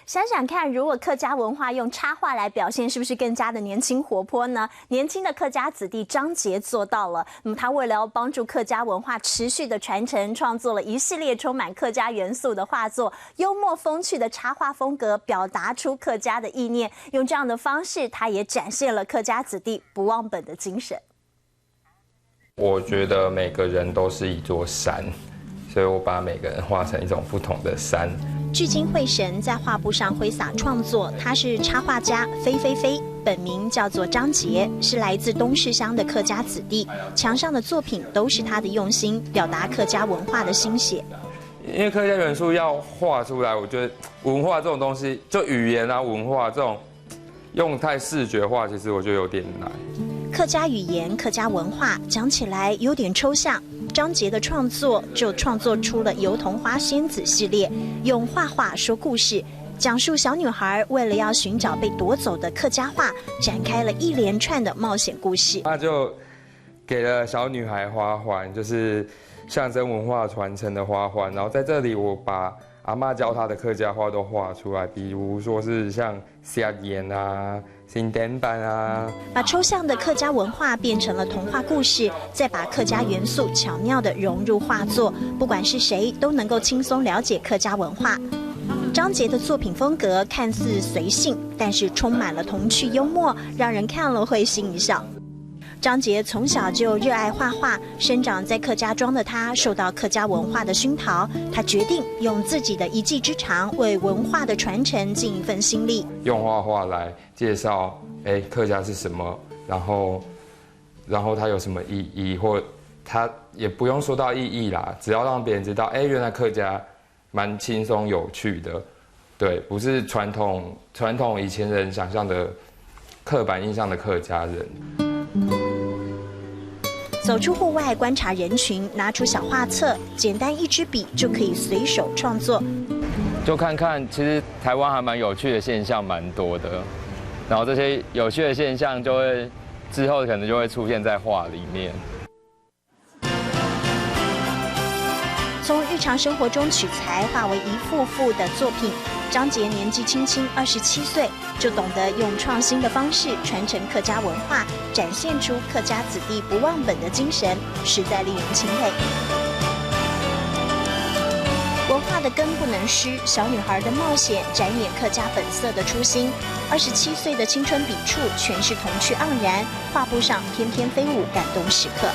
想想看，如果客家文化用插画来表现，是不是更加的年轻活泼呢？年轻的客家子弟张杰做到了。那么他为了要帮助客家文化持续的传承，创作了一系列充满客家元素的画作，幽默风趣的插画风格，表达出客家的意念。用这样的方式，他也展现了客家子弟不忘本的精神。我觉得每个人都是一座山，所以我把每个人画成一种不同的山。聚精会神在画布上挥洒创作，他是插画家飞飞飞，本名叫做张杰，是来自东势乡的客家子弟。墙上的作品都是他的用心，表达客家文化的心血。因为客家元素要画出来，我觉得文化这种东西，就语言啊、文化这种用太视觉化，其实我觉得有点难。客家语言、客家文化讲起来有点抽象。张杰的创作就创作出了《油桐花仙子》系列，用画画说故事，讲述小女孩为了要寻找被夺走的客家话，展开了一连串的冒险故事。那就给了小女孩花环，就是象征文化传承的花环。然后在这里，我把阿嬷教她的客家话都画出来，比如说是像下言啊、新典版啊，把抽象的客家文化变成了童话故事，再把客家元素巧妙地融入画作，不管是谁都能够轻松了解客家文化。张杰的作品风格看似随性，但是充满了童趣幽默，让人看了会心一笑。张杰从小就热爱画画，生长在客家庄的他受到客家文化的熏陶，他决定用自己的一技之长为文化的传承尽一份心力，用画画来介绍，客家是什么，然后它有什么意义，或它也不用说到意义啦，只要让别人知道，原来客家蛮轻松有趣的，对，不是传统以前人想象的刻板印象的客家人。走出户外观察人群，拿出小画册，简单一支笔就可以随手创作。就看看，其实台湾还蛮有趣的现象蛮多的，然后这些有趣的现象就会之后可能就会出现在画里面。从日常生活中取材，化为一幅幅的作品。张杰年纪轻轻27岁，就懂得用创新的方式传承客家文化，展现出客家子弟不忘本的精神，实在令人钦佩。文化的根不能失，小女孩的冒险展演客家本色的初心。27岁的青春笔触，全是童趣盎然，画布上翩翩飞舞，感动时刻。